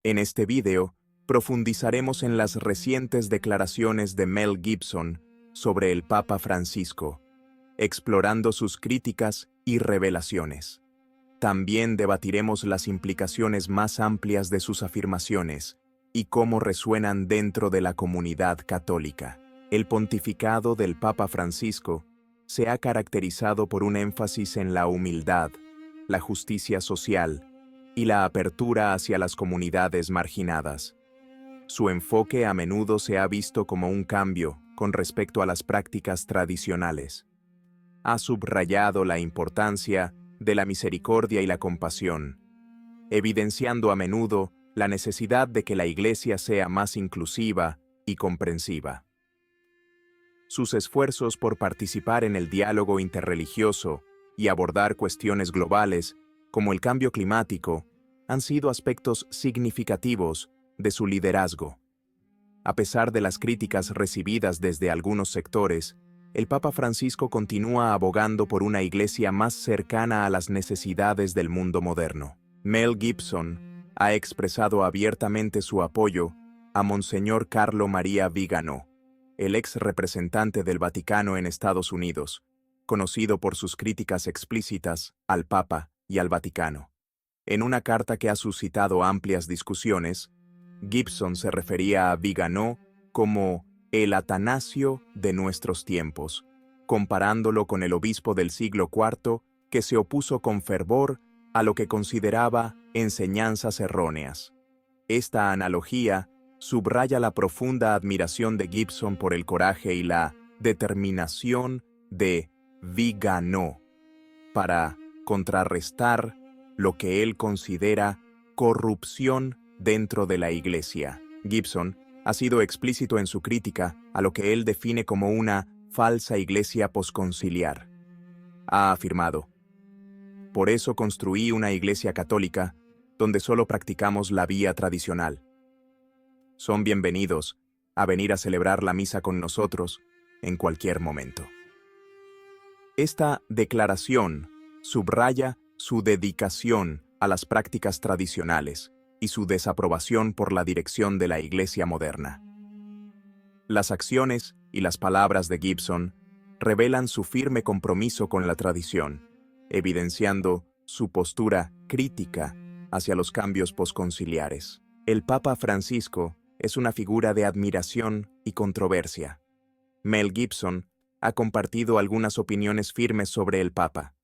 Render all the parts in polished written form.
En este video, profundizaremos en las recientes declaraciones de Mel Gibson sobre el Papa Francisco, explorando sus críticas y revelaciones. También debatiremos las implicaciones más amplias de sus afirmaciones y cómo resuenan dentro de la comunidad católica. El pontificado del Papa Francisco se ha caracterizado por un énfasis en la humildad, la justicia social y la apertura hacia las comunidades marginadas. Su enfoque a menudo se ha visto como un cambio con respecto a las prácticas tradicionales. Ha subrayado la importancia de la misericordia y la compasión, evidenciando a menudo la necesidad de que la Iglesia sea más inclusiva y comprensiva. Sus esfuerzos por participar en el diálogo interreligioso y abordar cuestiones globales, como el cambio climático, han sido aspectos significativos de su liderazgo. A pesar de las críticas recibidas desde algunos sectores, el Papa Francisco continúa abogando por una iglesia más cercana a las necesidades del mundo moderno. Mel Gibson ha expresado abiertamente su apoyo a Monseñor Carlo María Vigano, el ex representante del Vaticano en Estados Unidos, conocido por sus críticas explícitas al Papa y al Vaticano. En una carta que ha suscitado amplias discusiones, Gibson se refería a Vigano como el Atanasio de nuestros tiempos, comparándolo con el obispo del siglo IV que se opuso con fervor a lo que consideraba enseñanzas erróneas. Esta analogía subraya la profunda admiración de Gibson por el coraje y la determinación de Vigano para contrarrestar lo que él considera corrupción dentro de la Iglesia. Gibson ha sido explícito en su crítica a lo que él define como una falsa iglesia posconciliar. Ha afirmado: "Por eso construí una iglesia católica donde solo practicamos la vía tradicional. Son bienvenidos a venir a celebrar la misa con nosotros en cualquier momento". Esta declaración subraya su dedicación a las prácticas tradicionales y su desaprobación por la dirección de la Iglesia moderna. Las acciones y las palabras de Gibson revelan su firme compromiso con la tradición, evidenciando su postura crítica hacia los cambios posconciliares. El Papa Francisco es una figura de admiración y controversia. Mel Gibson ha compartido algunas opiniones firmes sobre el Papa.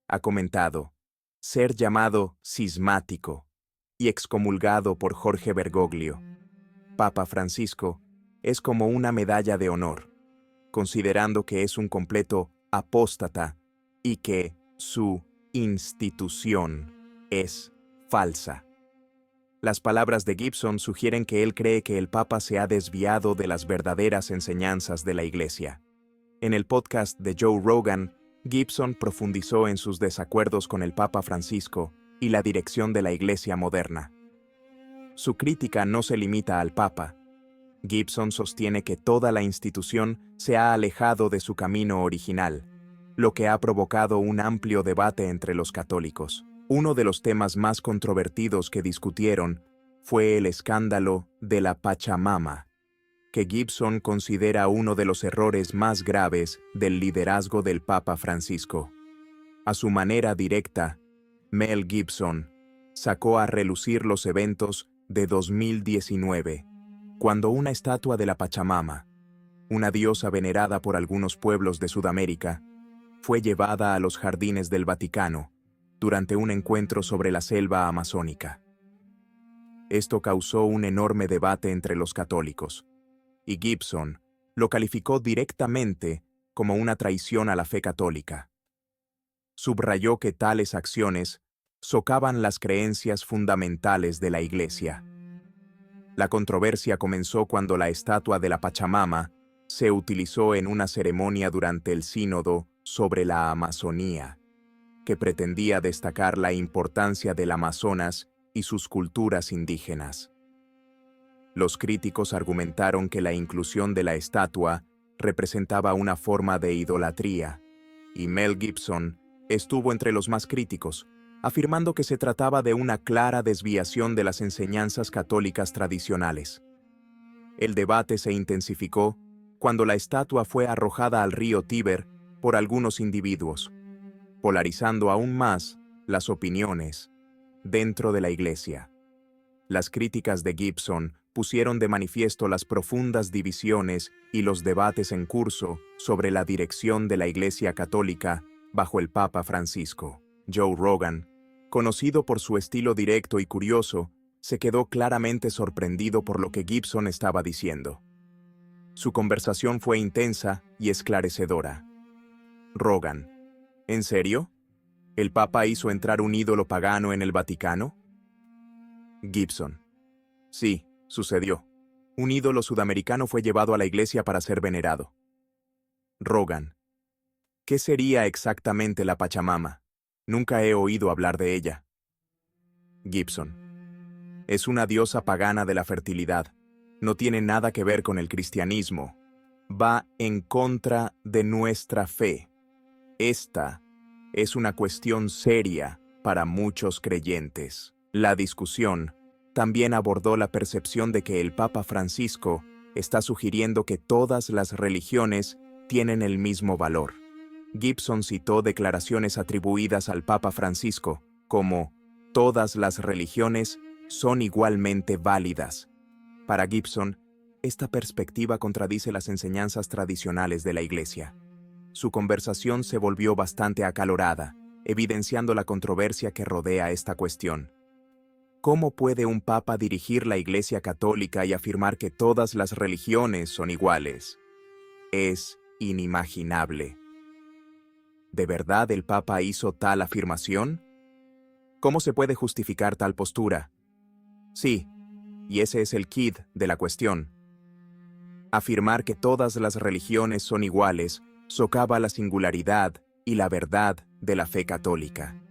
Ha comentado ser llamado cismático y excomulgado por Jorge Bergoglio. Papa Francisco es como una medalla de honor, considerando que es un completo apóstata y que su institución es falsa. Las palabras de Gibson sugieren que él cree que el Papa se ha desviado de las verdaderas enseñanzas de la Iglesia. En el podcast de Joe Rogan, Gibson profundizó en sus desacuerdos con el Papa Francisco y la dirección de la Iglesia moderna. Su crítica no se limita al Papa. Gibson sostiene que toda la institución se ha alejado de su camino original, lo que ha provocado un amplio debate entre los católicos. Uno de los temas más controvertidos que discutieron fue el escándalo de la Pachamama, que Gibson considera uno de los errores más graves del liderazgo del Papa Francisco. A su manera directa, Mel Gibson sacó a relucir los eventos de 2019, cuando una estatua de la Pachamama, una diosa venerada por algunos pueblos de Sudamérica, fue llevada a los jardines del Vaticano durante un encuentro sobre la selva amazónica. Esto causó un enorme debate entre los católicos, y Gibson lo calificó directamente como una traición a la fe católica. Subrayó que tales acciones socavan las creencias fundamentales de la Iglesia. La controversia comenzó cuando la estatua de la Pachamama se utilizó en una ceremonia durante el sínodo sobre la Amazonía, que pretendía destacar la importancia del Amazonas y sus culturas indígenas. Los críticos argumentaron que la inclusión de la estatua representaba una forma de idolatría, y Mel Gibson estuvo entre los más críticos, afirmando que se trataba de una clara desviación de las enseñanzas católicas tradicionales. El debate se intensificó cuando la estatua fue arrojada al río Tíber por algunos individuos, polarizando aún más las opiniones dentro de la Iglesia. Las críticas de Gibson pusieron de manifiesto las profundas divisiones y los debates en curso sobre la dirección de la Iglesia Católica bajo el Papa Francisco. Joe Rogan, conocido por su estilo directo y curioso, se quedó claramente sorprendido por lo que Gibson estaba diciendo. Su conversación fue intensa y esclarecedora. Rogan: ¿en serio? ¿El Papa hizo entrar un ídolo pagano en el Vaticano? Gibson: sí, sucedió. Un ídolo sudamericano fue llevado a la iglesia para ser venerado. Rogan: ¿qué sería exactamente la Pachamama? Nunca he oído hablar de ella. Gibson: es una diosa pagana de la fertilidad. No tiene nada que ver con el cristianismo. Va en contra de nuestra fe. Esta es una cuestión seria para muchos creyentes. La discusión también abordó la percepción de que el Papa Francisco está sugiriendo que todas las religiones tienen el mismo valor. Gibson citó declaraciones atribuidas al Papa Francisco como «todas las religiones son igualmente válidas». Para Gibson, esta perspectiva contradice las enseñanzas tradicionales de la Iglesia. Su conversación se volvió bastante acalorada, evidenciando la controversia que rodea esta cuestión. ¿Cómo puede un papa dirigir la Iglesia Católica y afirmar que todas las religiones son iguales? Es inimaginable. ¿De verdad el papa hizo tal afirmación? ¿Cómo se puede justificar tal postura? Sí, y ese es el quid de la cuestión. Afirmar que todas las religiones son iguales socava la singularidad y la verdad de la fe católica.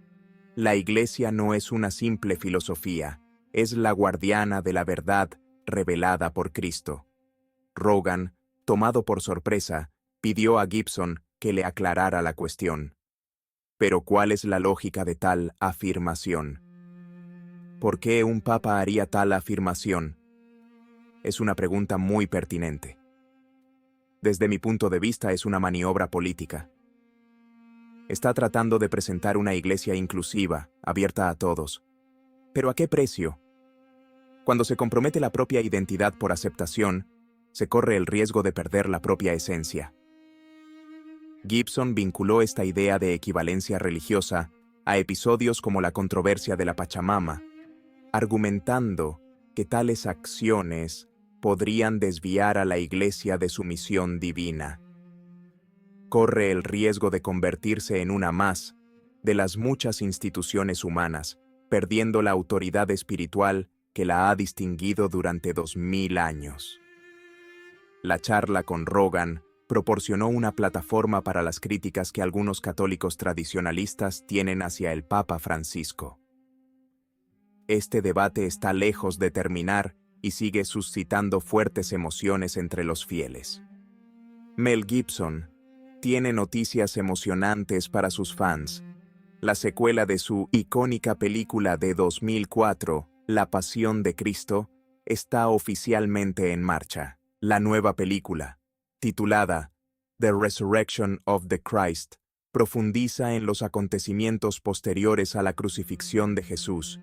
La Iglesia no es una simple filosofía, es la guardiana de la verdad revelada por Cristo. Rogan, tomado por sorpresa, pidió a Gibson que le aclarara la cuestión. Pero ¿cuál es la lógica de tal afirmación? ¿Por qué un papa haría tal afirmación? Es una pregunta muy pertinente. Desde mi punto de vista es una maniobra política. Está tratando de presentar una iglesia inclusiva, abierta a todos. ¿Pero a qué precio? Cuando se compromete la propia identidad por aceptación, se corre el riesgo de perder la propia esencia. Gibson vinculó esta idea de equivalencia religiosa a episodios como la controversia de la Pachamama, argumentando que tales acciones podrían desviar a la Iglesia de su misión divina. Corre el riesgo de convertirse en una más de las muchas instituciones humanas, perdiendo la autoridad espiritual que la ha distinguido durante 2000 años. La charla con Rogan proporcionó una plataforma para las críticas que algunos católicos tradicionalistas tienen hacia el Papa Francisco. Este debate está lejos de terminar y sigue suscitando fuertes emociones entre los fieles. Mel Gibson tiene noticias emocionantes para sus fans. La secuela de su icónica película de 2004, La Pasión de Cristo, está oficialmente en marcha. La nueva película, titulada The Resurrection of the Christ, profundiza en los acontecimientos posteriores a la crucifixión de Jesús,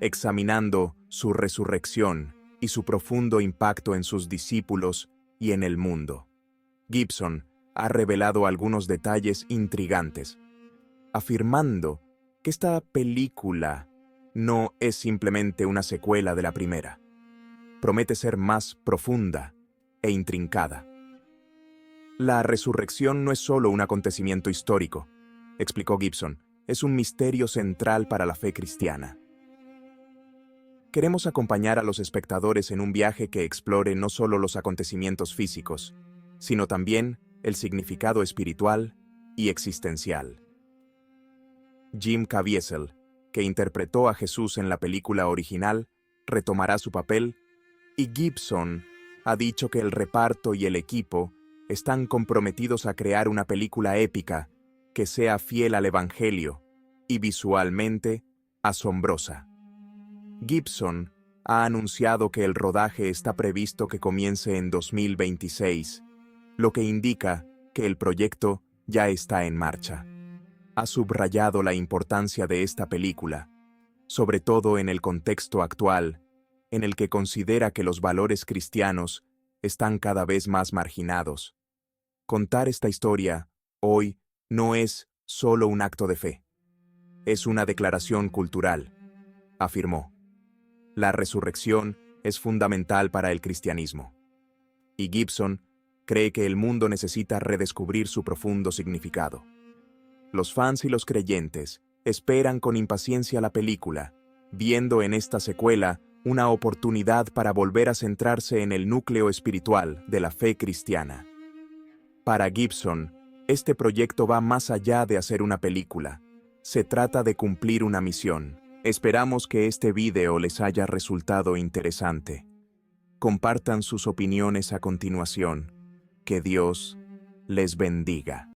examinando su resurrección y su profundo impacto en sus discípulos y en el mundo. Gibson ha revelado algunos detalles intrigantes, afirmando que esta película no es simplemente una secuela de la primera. Promete ser más profunda e intrincada. La resurrección no es solo un acontecimiento histórico, explicó Gibson, es un misterio central para la fe cristiana. Queremos acompañar a los espectadores en un viaje que explore no solo los acontecimientos físicos, sino también el significado espiritual y existencial. Jim Caviezel, que interpretó a Jesús en la película original, retomará su papel, y Gibson ha dicho que el reparto y el equipo están comprometidos a crear una película épica que sea fiel al Evangelio y visualmente asombrosa. Gibson ha anunciado que el rodaje está previsto que comience en 2026, lo que indica que el proyecto ya está en marcha. Ha subrayado la importancia de esta película, sobre todo en el contexto actual, en el que considera que los valores cristianos están cada vez más marginados. Contar esta historia, hoy, no es solo un acto de fe. Es una declaración cultural, afirmó. La resurrección es fundamental para el cristianismo. Y Gibson cree que el mundo necesita redescubrir su profundo significado. Los fans y los creyentes esperan con impaciencia la película, viendo en esta secuela una oportunidad para volver a centrarse en el núcleo espiritual de la fe cristiana. Para Gibson, este proyecto va más allá de hacer una película. Se trata de cumplir una misión. Esperamos que este video les haya resultado interesante. Compartan sus opiniones a continuación. Que Dios les bendiga.